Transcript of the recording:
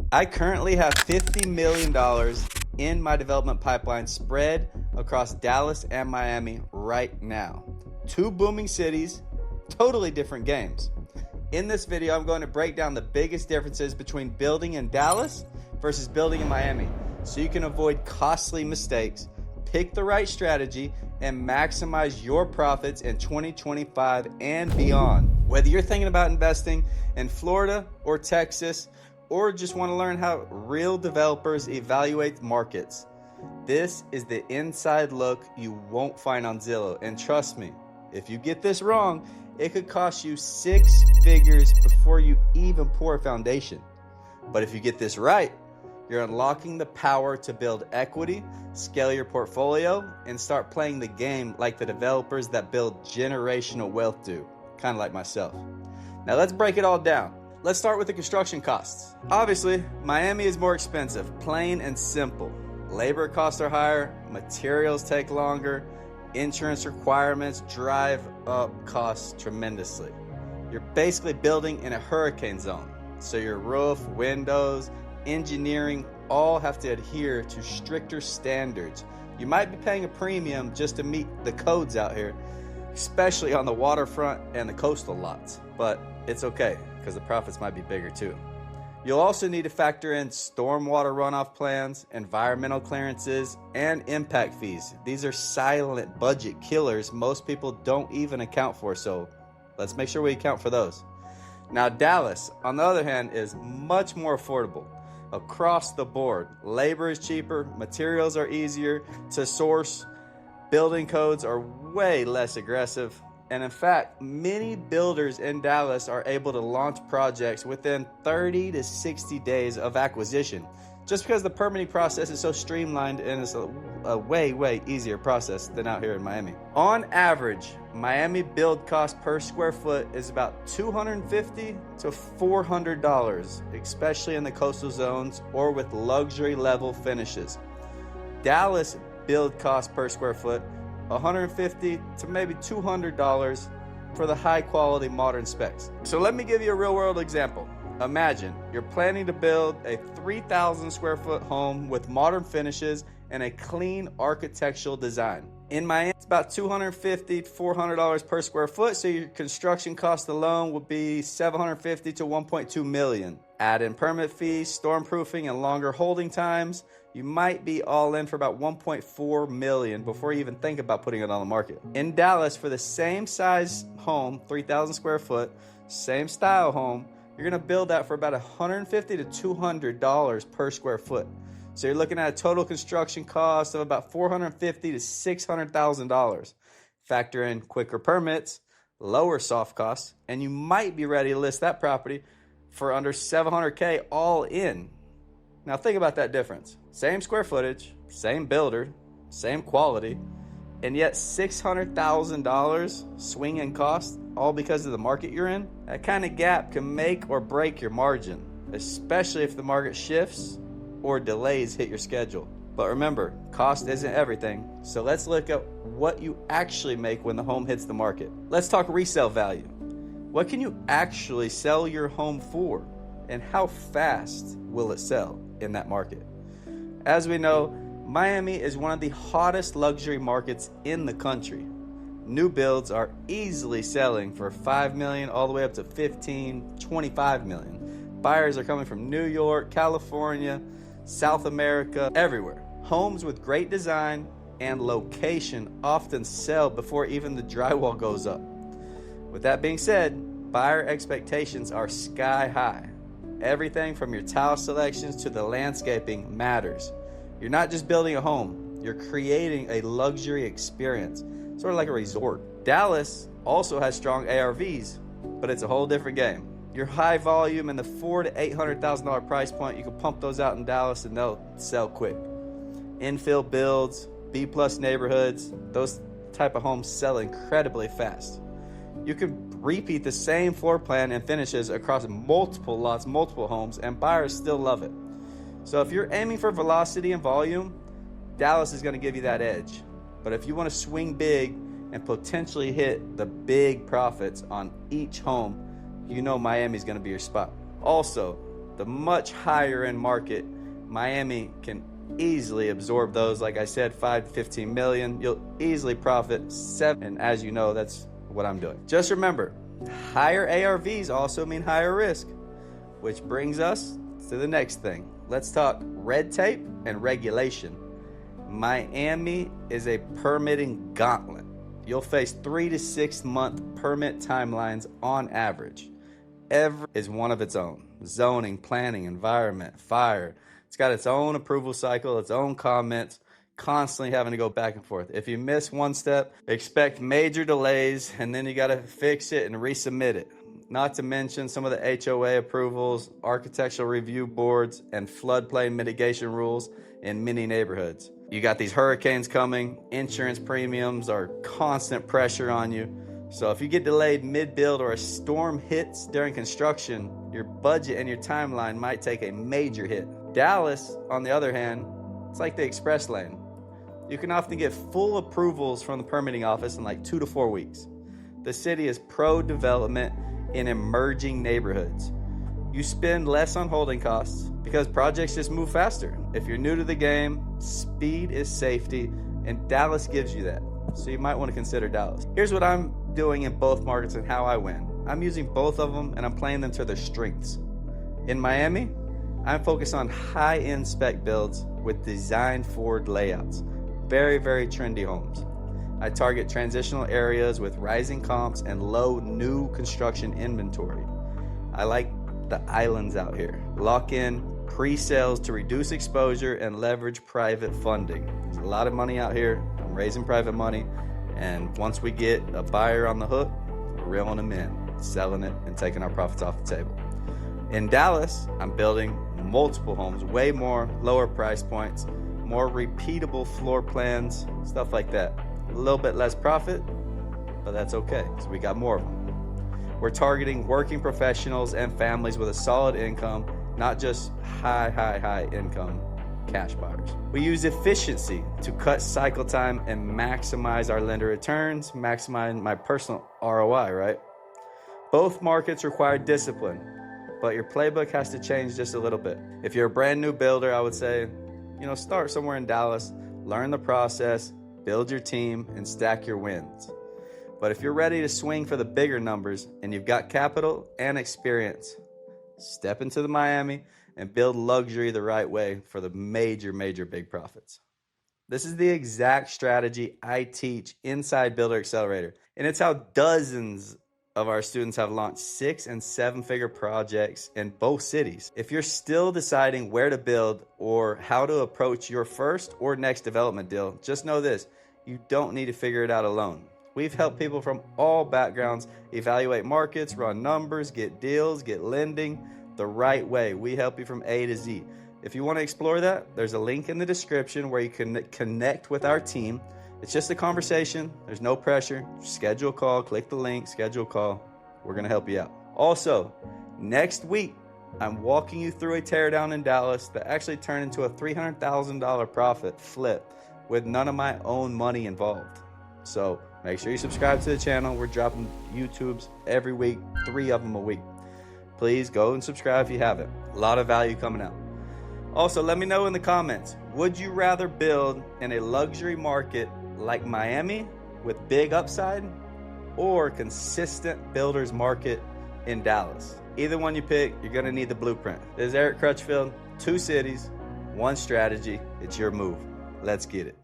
I currently have $50 million in my development pipeline spread across Dallas and Miami right now. Two booming cities, totally different games. In this video, I'm going to break down the biggest differences between building in Dallas versus building in Miami so you can avoid costly mistakes, pick the right strategy, and maximize your profits in 2025 and beyond. Whether you're thinking about investing in Florida or Texas, or just want to learn how real developers evaluate markets, this is the inside look you won't find on Zillow. And trust me, if you get this wrong, it could cost you 6 figures before you even pour a foundation. But if you get this right, you're unlocking the power to build equity, scale your portfolio, and start playing the game like the developers that build generational wealth do, kind of like myself. Now let's break it all down. Let's start with the construction costs. Obviously, Miami is more expensive, plain and simple. Labor costs are higher, materials take longer, insurance requirements drive up costs tremendously. You're basically building in a hurricane zone, so your roof, windows, engineering all have to adhere to stricter standards. You might be paying a premium just to meet the codes out here, especially on the waterfront and the coastal lots, but it's okay because the profits might be bigger too. You'll also need to factor in stormwater runoff plans, environmental clearances, and impact fees. These are silent budget killers most people don't even account for, so let's make sure we account for those. Now, Dallas, on the other hand, is much more affordable. Across the board, labor is cheaper, materials are easier to source, building codes are way less aggressive, and in fact, many builders in Dallas are able to launch projects within 30 to 60 days of acquisition, just because the permitting process is so streamlined and it's a way easier process than out here in Miami. On average, Miami build cost per square foot is about $250 to $400, especially in the coastal zones or with luxury level finishes. Dallas build cost per square foot $150 to maybe $200 for the high quality modern specs. So let me give you a real world example. Imagine you're planning to build a 3,000 square foot home with modern finishes and a clean architectural design. In Miami, it's about $250 to $400 per square foot, so your construction cost alone would be $750 to $1.2 million. Add in permit fees, stormproofing, and longer holding times, you might be all in for about $1.4 million before you even think about putting it on the market. In Dallas, for the same size home, 3,000 square foot, same style home, you're gonna build that for about $150 to $200 per square foot. So you're looking at a total construction cost of about $450,000 to $600,000. Factor in quicker permits, lower soft costs, and you might be ready to list that property for under $700K all in. Now think about that difference. Same square footage, same builder, same quality, and yet $600,000 swing in cost, all because of the market you're in. That kind of gap can make or break your margin, especially if the market shifts or delays hit your schedule. But remember, cost isn't everything, so let's look at what you actually make when the home hits the market. Let's talk resale value. What can you actually sell your home for, and how fast will it sell in that market? As we know, Miami is one of the hottest luxury markets in the country. New builds are easily selling for $5 million all the way up to $15, $25 million. Buyers are coming from New York, California, South America, everywhere. Homes with great design and location often sell before even the drywall goes up. With that being said, buyer expectations are sky high. Everything from your tile selections to the landscaping matters. You're not just building a home, you're creating a luxury experience, sort of like a resort. Dallas also has strong ARVs, but it's a whole different game. Your high volume and the $400,000 to $800,000 price point, you can pump those out in Dallas and they'll sell quick. Infill builds, B+ neighborhoods, those type of homes sell incredibly fast. You can repeat the same floor plan and finishes across multiple lots, multiple homes, and buyers still love it. So if you're aiming for velocity and volume, Dallas is going to give you that edge. But if you want to swing big and potentially hit the big profits on each home, you know Miami's going to be your spot. Also, the much higher end market, Miami can easily absorb those. Like I said, 5 to 15 million. You'll easily profit 7. And as you know, that's what I'm doing. Just remember, higher ARVs also mean higher risk, which brings us to the next thing. Let's talk red tape and regulation. Miami is a permitting gauntlet. You'll face 3 to 6 month permit timelines on average. Every is one of its own. Zoning, planning, environment, fire. It's got its own approval cycle, its own comments, constantly having to go back and forth. If you miss one step, expect major delays, and then you got to fix it and resubmit it. Not to mention some of the HOA approvals, architectural review boards, and floodplain mitigation rules in many neighborhoods. You got these hurricanes coming, insurance premiums are constant pressure on you. So if you get delayed mid-build or a storm hits during construction, your budget and your timeline might take a major hit. Dallas, on the other hand, it's like the express lane. You can often get full approvals from the permitting office in like 2 to 4 weeks. The city is pro-development in emerging neighborhoods. You spend less on holding costs because projects just move faster. If you're new to the game, speed is safety, and Dallas gives you that. So you might want to consider Dallas. Here's what I'm doing in both markets and how I win. I'm using both of them and I'm playing them to their strengths. In Miami, I'm focused on high-end spec builds with design-forward layouts. Very, very trendy homes. I target transitional areas with rising comps and low new construction inventory. I like the islands out here. Lock in pre-sales to reduce exposure and leverage private funding. There's a lot of money out here. I'm raising private money, and once we get a buyer on the hook, we're reeling them in, selling it, and taking our profits off the table. In Dallas, I'm building multiple homes, way more lower price points, more repeatable floor plans, stuff like that. A little bit less profit, but that's okay, so we got more of them. We're targeting working professionals and families with a solid income, not just high income cash buyers. We use efficiency to cut cycle time and maximize our lender returns, maximize my personal ROI, right? Both markets require discipline, but your playbook has to change just a little bit. If you're a brand new builder, I would say, start somewhere in Dallas, learn the process, build your team, and stack your wins. But if you're ready to swing for the bigger numbers and you've got capital and experience, step into the Miami and build luxury the right way for the major big profits. This is the exact strategy I teach inside Builder Accelerator, and it's how dozens of our students have launched 6- and 7-figure projects in both cities. If you're still deciding where to build or how to approach your first or next development deal, just know this: you don't need to figure it out alone. We've helped people from all backgrounds evaluate markets, run numbers, get deals, get lending the right way. We help you from A to Z. If you want to explore that, there's a link in the description where you can connect with our team. It's just a conversation. There's no pressure. Schedule a call, click the link, schedule a call. We're going to help you out. Also, next week, I'm walking you through a teardown in Dallas that actually turned into a $300,000 profit flip with none of my own money involved. So make sure you subscribe to the channel. We're dropping YouTubes every week, 3 of them a week. Please go and subscribe if you haven't. A lot of value coming out. Also, let me know in the comments, would you rather build in a luxury market like Miami with big upside, or consistent builders market in Dallas? Either one you pick, you're gonna need the blueprint. This is Eric Crutchfield, 2 cities, 1 strategy. It's your move. Let's get it.